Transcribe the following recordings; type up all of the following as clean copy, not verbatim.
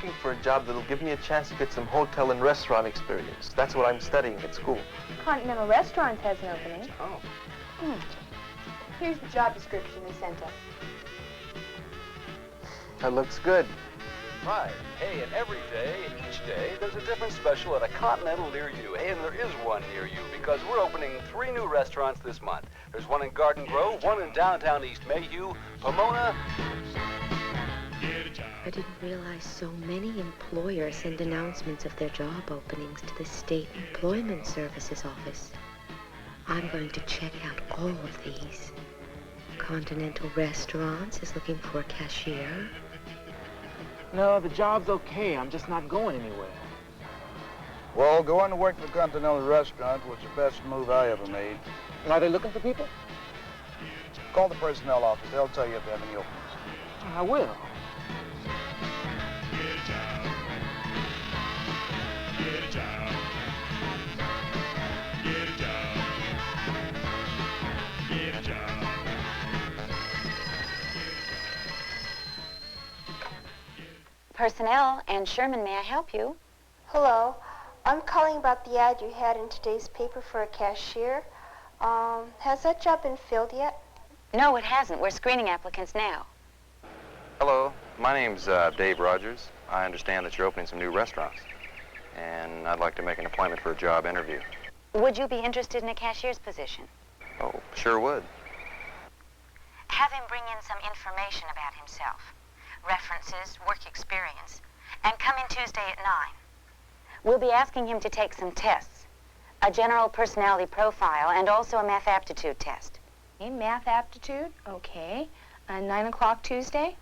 looking for a job that'll give me a chance to get some hotel and restaurant experience. That's what I'm studying at school. Continental Restaurants has an opening. Oh. Here's the job description they sent us. That looks good. Right. Hey, and every day, each day, there's a different special at a Continental near you. Hey, and there is one near you because we're opening 3 new restaurants this month. There's one in Garden Grove, one in downtown East Mayhew, Pomona. I didn't realize so many employers send announcements of their job openings to the State Employment Services Office. I'm going to check out all of these. Continental Restaurants is looking for a cashier. No, the job's okay. I'm just not going anywhere. Well, going to work for Continental Restaurant was the best move I ever made. And are they looking for people? Call the personnel office. They'll tell you if they have any openings. I will. Personnel, Ann Sherman, may I help you? Hello. I'm calling about the ad you had in today's paper for a cashier. Has that job been filled yet? No, it hasn't. We're screening applicants now. Hello, my name's Dave Rogers. I understand that you're opening some new restaurants, and I'd like to make an appointment for a job interview. Would you be interested in a cashier's position? Oh, sure would. Have him bring in some information about himself. References, work experience, and come in Tuesday at 9. We'll be asking him to take some tests, a general personality profile, and also a math aptitude test. Okay, math aptitude, okay. 9 o'clock Tuesday?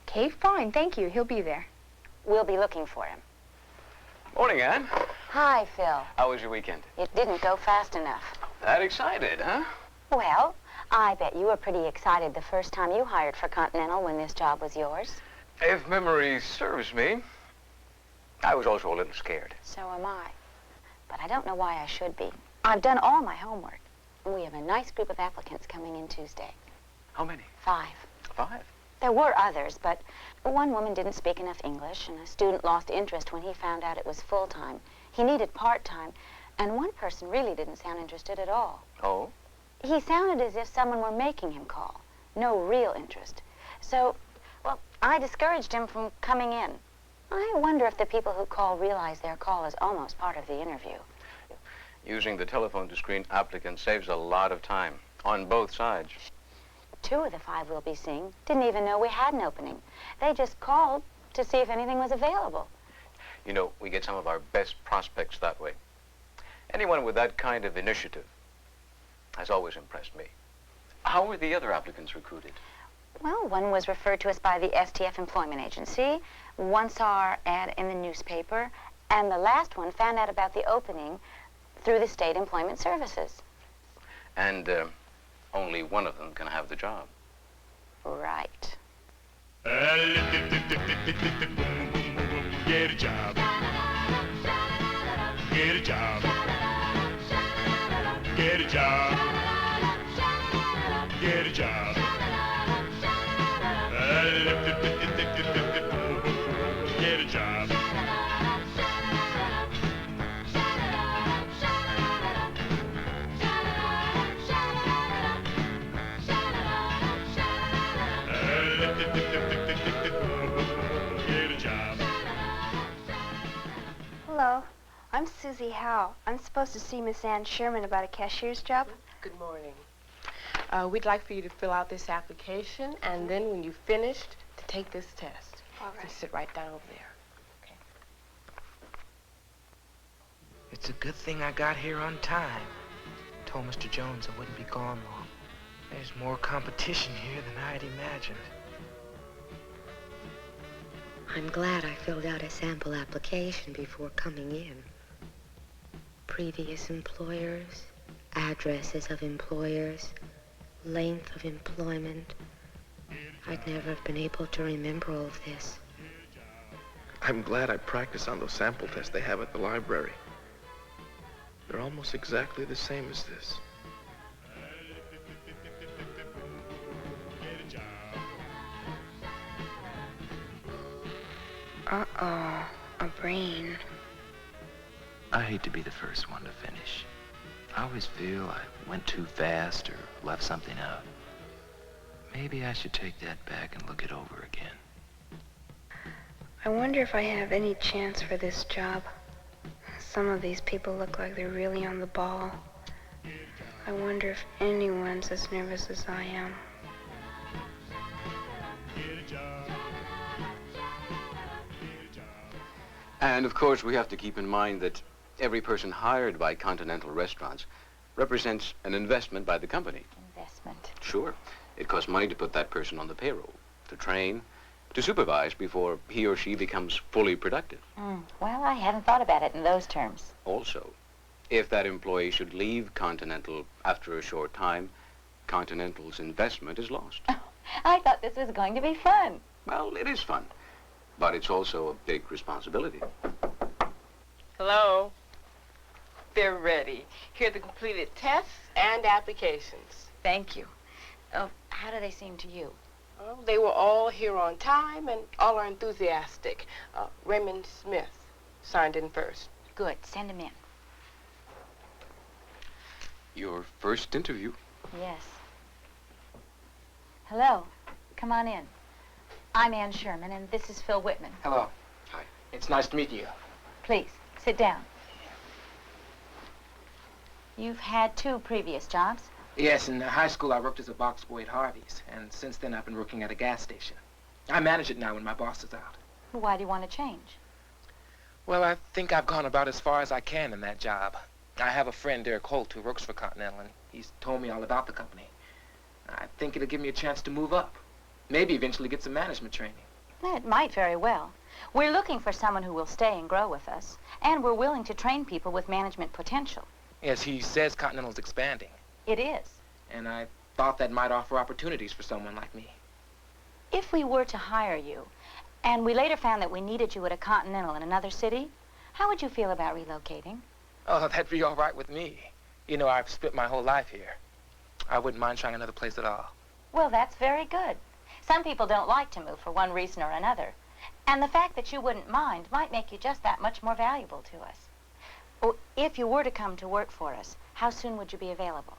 Okay, fine, thank you. He'll be there. We'll be looking for him. Morning, Ann. Hi, Phil. How was your weekend? It didn't go fast enough. That excited, huh? Well, I bet you were pretty excited the first time you hired for Continental when this job was yours. If memory serves me, I was also a little scared. So am I. But I don't know why I should be. I've done all my homework. We have a nice group of applicants coming in Tuesday. How many? 5. 5? There were others, but one woman didn't speak enough English, and a student lost interest when he found out it was full-time. He needed part-time, and one person really didn't sound interested at all. Oh? He sounded as if someone were making him call. No real interest. So, well, I discouraged him from coming in. I wonder if the people who call realize their call is almost part of the interview. Using the telephone to screen applicants saves a lot of time, on both sides. 2 of the 5 we'll be seeing didn't even know we had an opening. They just called to see if anything was available. You know, we get some of our best prospects that way. Anyone with that kind of initiative has always impressed me. How were the other applicants recruited? Well, one was referred to us by the STF Employment Agency, one saw our ad in the newspaper, and the last one found out about the opening through the State Employment Services. And only one of them can have the job. Right. Get a job. Get a job. Get a job. Get a job. Get a job. Hello. I'm Susie Howe. I'm supposed to see Miss Ann Sherman about a cashier's job. Good morning. We'd like for you to fill out this application, and then when you've finished, to take this test. All right. Just sit right down over there. Okay. It's a good thing I got here on time. Told Mr. Jones I wouldn't be gone long. There's more competition here than I'd imagined. I'm glad I filled out a sample application before coming in. Previous employers, addresses of employers, length of employment. I'd never have been able to remember all of this. I'm glad I practiced on those sample tests they have at the library. They're almost exactly the same as this. Oh, a brain. I hate to be the first one to finish. I always feel I went too fast or left something out. Maybe I should take that back and look it over again. I wonder if I have any chance for this job. Some of these people look like they're really on the ball. I wonder if anyone's as nervous as I am. And of course, we have to keep in mind that every person hired by Continental Restaurants represents an investment by the company. Investment. Sure. It costs money to put that person on the payroll, to train, to supervise before he or she becomes fully productive. Well, I hadn't thought about it in those terms. Also, if that employee should leave Continental after a short time, Continental's investment is lost. I thought this was going to be fun. Well, it is fun, but it's also a big responsibility. Hello. They're ready. Here are the completed tests and applications. Thank you. How do they seem to you? Well, they were all here on time and all are enthusiastic. Raymond Smith signed in first. Good. Send him in. Your first interview. Yes. Hello. Come on in. I'm Ann Sherman, and this is Phil Wickman. Hello. Hi. It's nice to meet you. Please, sit down. You've had 2 previous jobs. Yes, in high school I worked as a box boy at Harvey's, and since then I've been working at a gas station. I manage it now when my boss is out. Why do you want to change? Well, I think I've gone about as far as I can in that job. I have a friend, Derek Holt, who works for Continental, and he's told me all about the company. I think it'll give me a chance to move up. Maybe eventually get some management training. It might very well. We're looking for someone who will stay and grow with us, and we're willing to train people with management potential. Yes, he says Continental's expanding. It is. And I thought that might offer opportunities for someone like me. If we were to hire you, and we later found that we needed you at a Continental in another city, how would you feel about relocating? Oh, that'd be all right with me. You know, I've spent my whole life here. I wouldn't mind trying another place at all. Well, that's very good. Some people don't like to move for one reason or another. And the fact that you wouldn't mind might make you just that much more valuable to us. Oh, if you were to come to work for us, how soon would you be available?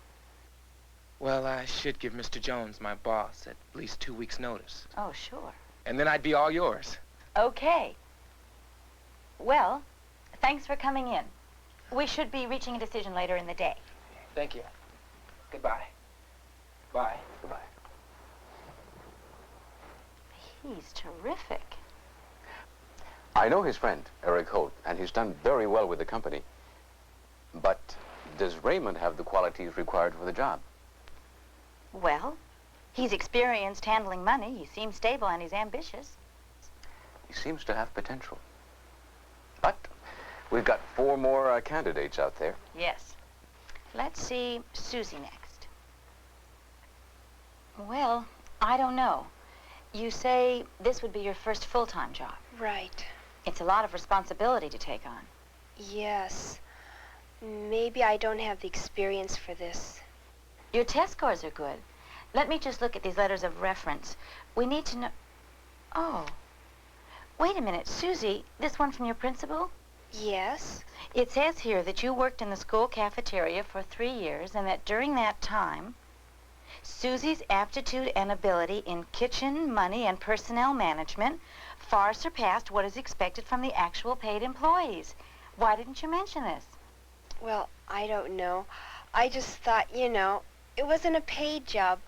Well, I should give Mr. Jones, my boss, at least 2 weeks' notice. Oh, sure. And then I'd be all yours. Okay. Well, thanks for coming in. We should be reaching a decision later in the day. Thank you. Goodbye. Bye. Goodbye. He's terrific. I know his friend, Eric Holt, and he's done very well with the company. But does Raymond have the qualities required for the job? Well, he's experienced handling money. He seems stable and he's ambitious. He seems to have potential. But we've got 4 more candidates out there. Yes. Let's see Susie next. Well, I don't know. You say this would be your first full-time job. Right. It's a lot of responsibility to take on. Yes. Maybe I don't have the experience for this. Your test scores are good. Let me just look at these letters of reference. We need to know... Oh. Wait a minute. Susie, this one from your principal? Yes. It says here that you worked in the school cafeteria for 3 years and that during that time, Susie's aptitude and ability in kitchen, money, and personnel management far surpassed what is expected from the actual paid employees. Why didn't you mention this? Well, I don't know. I just thought, it wasn't a paid job.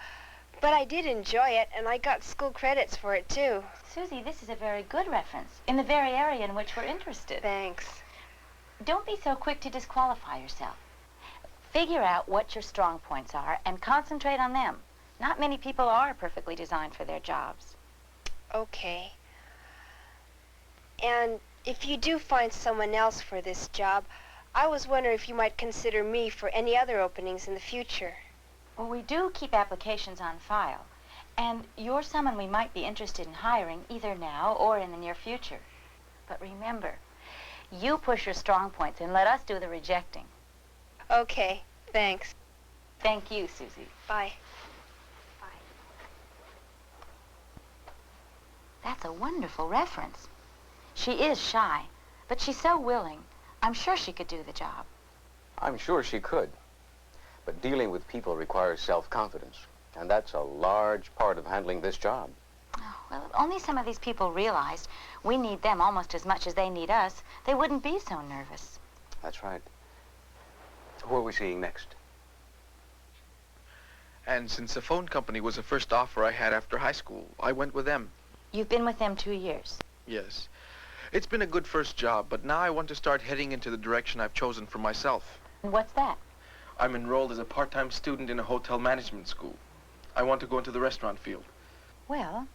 But I did enjoy it, and I got school credits for it, too. Susie, this is a very good reference in the very area in which we're interested. Thanks. Don't be so quick to disqualify yourself. Figure out what your strong points are and concentrate on them. Not many people are perfectly designed for their jobs. Okay. And if you do find someone else for this job, I was wondering if you might consider me for any other openings in the future. Well, we do keep applications on file, and you're someone we might be interested in hiring either now or in the near future. But remember, you push your strong points and let us do the rejecting. Okay, thanks. Thank you, Susie. Bye. Bye. That's a wonderful reference. She is shy, but she's so willing. I'm sure she could do the job. I'm sure she could. But dealing with people requires self-confidence, and that's a large part of handling this job. Oh, well, if only some of these people realized we need them almost as much as they need us, they wouldn't be so nervous. That's right. Who are we seeing next? And since the phone company was the first offer I had after high school, I went with them. You've been with them 2 years. Yes. It's been a good first job, but now I want to start heading into the direction I've chosen for myself. And what's that? I'm enrolled as a part-time student in a hotel management school. I want to go into the restaurant field. Well,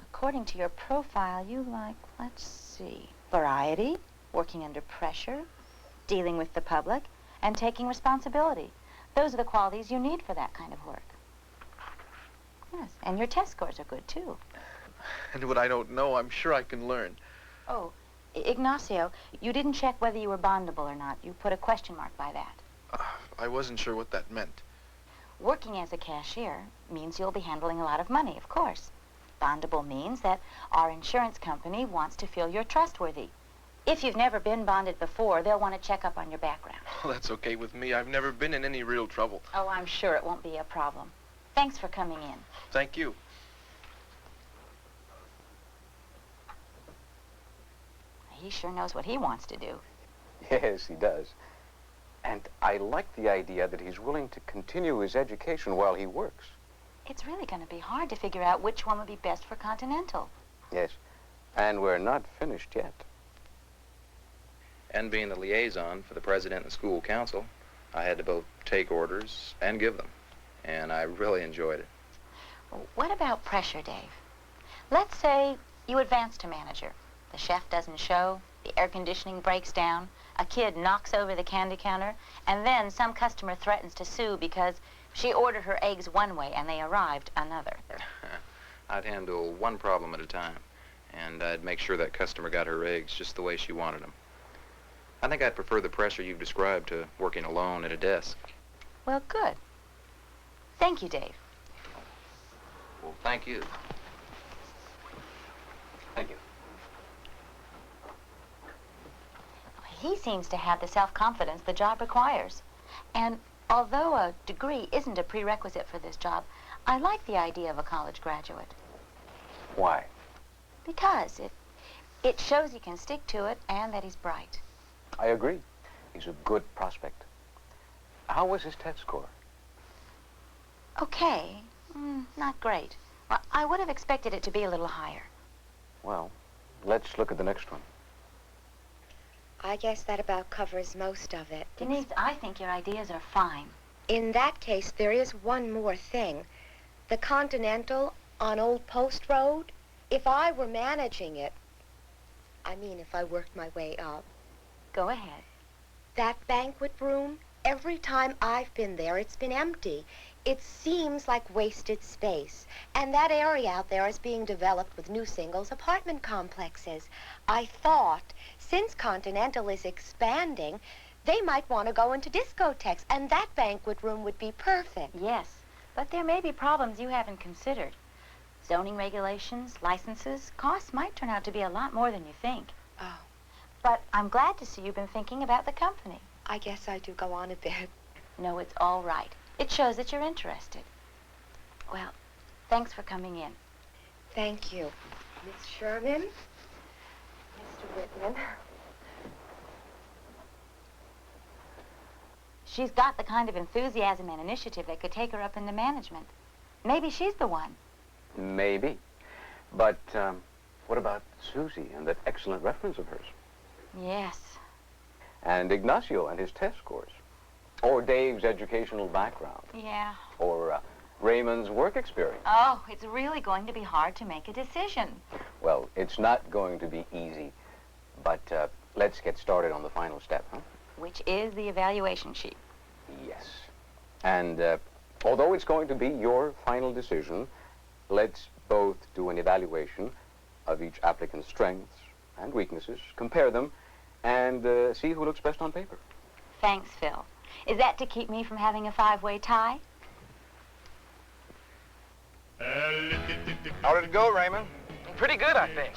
according to your profile, you like, let's see, variety, working under pressure, dealing with the public, and taking responsibility. Those are the qualities you need for that kind of work. Yes, and your test scores are good, too. And what I don't know, I'm sure I can learn. Oh, Ignacio, you didn't check whether you were bondable or not. You put a question mark by that. I wasn't sure what that meant. Working as a cashier means you'll be handling a lot of money, of course. Bondable means that our insurance company wants to feel you're trustworthy. If you've never been bonded before, they'll want to check up on your background. Well, that's okay with me. I've never been in any real trouble. Oh, I'm sure it won't be a problem. Thanks for coming in. Thank you. He sure knows what he wants to do. Yes, he does. And I like the idea that he's willing to continue his education while he works. It's really going to be hard to figure out which one would be best for Continental. Yes, and we're not finished yet. And being the liaison for the president and the school council, I had to both take orders and give them. And I really enjoyed it. What about pressure, Dave? Let's say you advance to manager. The chef doesn't show, the air conditioning breaks down, a kid knocks over the candy counter, and then some customer threatens to sue because she ordered her eggs one way and they arrived another. I'd handle one problem at a time, and I'd make sure that customer got her eggs just the way she wanted them. I think I'd prefer the pressure you've described to working alone at a desk. Well, good. Thank you, Dave. Well, thank you. Thank you. He seems to have the self-confidence the job requires. And although a degree isn't a prerequisite for this job, I like the idea of a college graduate. Why? Because it shows he can stick to it and that he's bright. I agree. He's a good prospect. How was his test score? Okay. Not great. Well, I would have expected it to be a little higher. Well, let's look at the next one. I guess that about covers most of it. Denise, I think your ideas are fine. In that case, there is one more thing. The Continental on Old Post Road, if I were managing it, I mean if I worked my way up. Go ahead. That banquet room, every time I've been there, it's been empty. It seems like wasted space. And that area out there is being developed with new singles apartment complexes. I thought, since Continental is expanding, they might want to go into discotheques, and that banquet room would be perfect. Yes, but there may be problems you haven't considered. Zoning regulations, licenses, costs might turn out to be a lot more than you think. Oh. But I'm glad to see you've been thinking about the company. I guess I do go on a bit. No, it's all right. It shows that you're interested. Well, thanks for coming in. Thank you. Miss Sherman? Mr. Wickman? She's got the kind of enthusiasm and initiative that could take her up into management. Maybe she's the one. Maybe. But what about Susie and that excellent reference of hers? Yes. And Ignacio and his test scores? Or Dave's educational background? Yeah. Or Raymond's work experience? Oh, it's really going to be hard to make a decision. Well, it's not going to be easy. But let's get started on the final step, huh? Which is the evaluation sheet. Yes. And although it's going to be your final decision, let's both do an evaluation of each applicant's strengths and weaknesses, compare them, and see who looks best on paper. Thanks, Phil. Is that to keep me from having a 5-way tie? How did it go, Raymond? Pretty good, I think.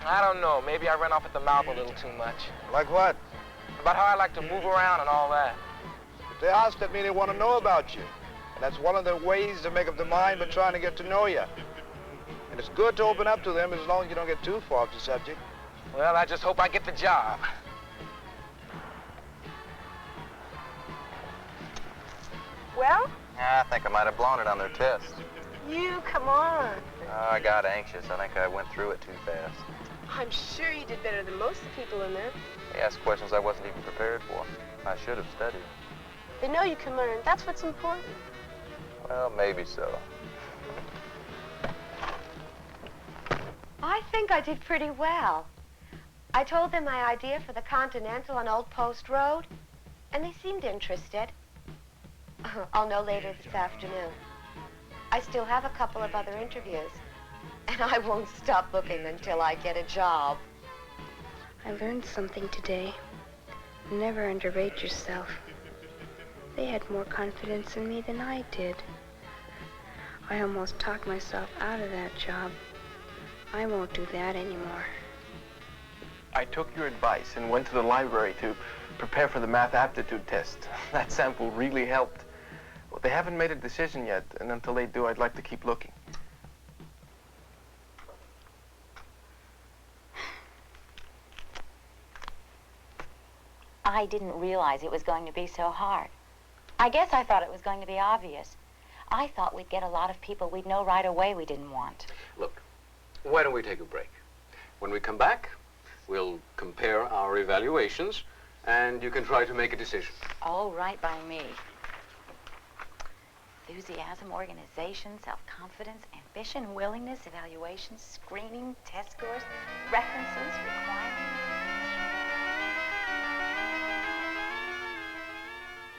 I don't know. Maybe I ran off at the mouth a little too much. Like what? About how I like to move around and all that. If they ask, that means they want to know about you. And that's one of the ways to make up their mind by trying to get to know you. And it's good to open up to them as long as you don't get too far off the subject. Well, I just hope I get the job. Well, I think I might have blown it on their test. you, come on. I got anxious. I think I went through it too fast. I'm sure you did better than most people in there. They asked questions I wasn't even prepared for. I should have studied. They know you can learn. That's what's important. Well, maybe so. I think I did pretty well. I told them my idea for the Continental on Old Post Road, and they seemed interested. I'll know later this afternoon. I still have a couple of other interviews, and I won't stop looking until I get a job. I learned something today. Never underrate yourself. They had more confidence in me than I did. I almost talked myself out of that job. I won't do that anymore. I took your advice and went to the library to prepare for the math aptitude test. That sample really helped. Well, they haven't made a decision yet, and until they do, I'd like to keep looking. I didn't realize it was going to be so hard. I guess I thought it was going to be obvious. I thought we'd get a lot of people we'd know right away we didn't want. Look, why don't we take a break? When we come back, we'll compare our evaluations, and you can try to make a decision. Oh, right by me. Enthusiasm, organization, self-confidence, ambition, willingness, evaluations, screening, test scores, references, requirements.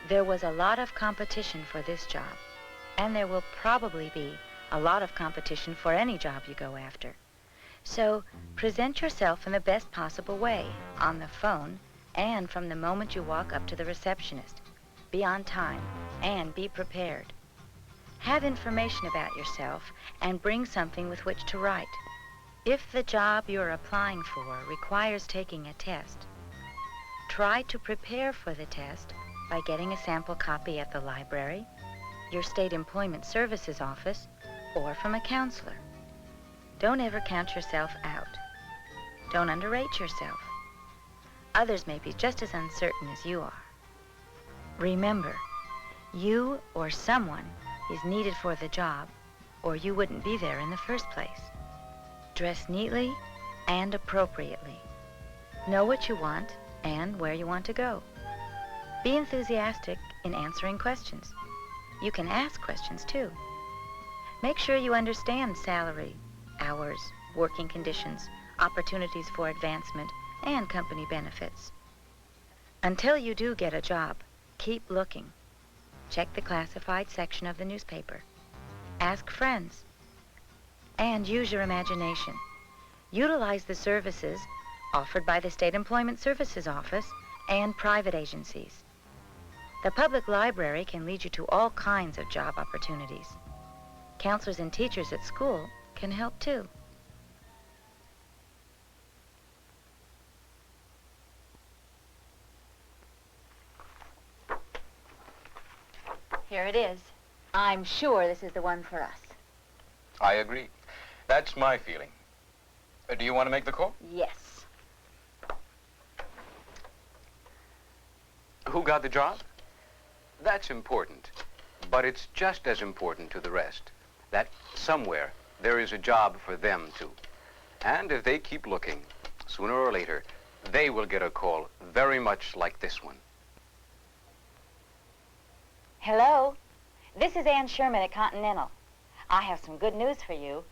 There was a lot of competition for this job, and there will probably be a lot of competition for any job you go after. So present yourself in the best possible way, on the phone, and from the moment you walk up to the receptionist. Be on time, and be prepared. Have information about yourself, and bring something with which to write. If the job you're applying for requires taking a test, try to prepare for the test by getting a sample copy at the library, your state employment services office, or from a counselor. Don't ever count yourself out. Don't underrate yourself. Others may be just as uncertain as you are. Remember, you or someone is needed for the job, or you wouldn't be there in the first place. Dress neatly and appropriately. Know what you want and where you want to go. Be enthusiastic in answering questions. You can ask questions, too. Make sure you understand salary, hours, working conditions, opportunities for advancement, and company benefits. Until you do get a job, keep looking. Check the classified section of the newspaper. Ask friends. And use your imagination. Utilize the services offered by the State Employment Services Office and private agencies. The public library can lead you to all kinds of job opportunities. Counselors and teachers at school can help too. Here it is. I'm sure this is the one for us. I agree. That's my feeling. Do you want to make the call? Yes. Who got the job? That's important. But it's just as important to the rest that somewhere there is a job for them too. And if they keep looking, sooner or later, they will get a call very much like this one. Hello. This is Ann Sherman at Continental. I have some good news for you.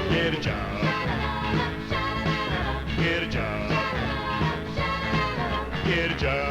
Get a job. Get a job. Get a job.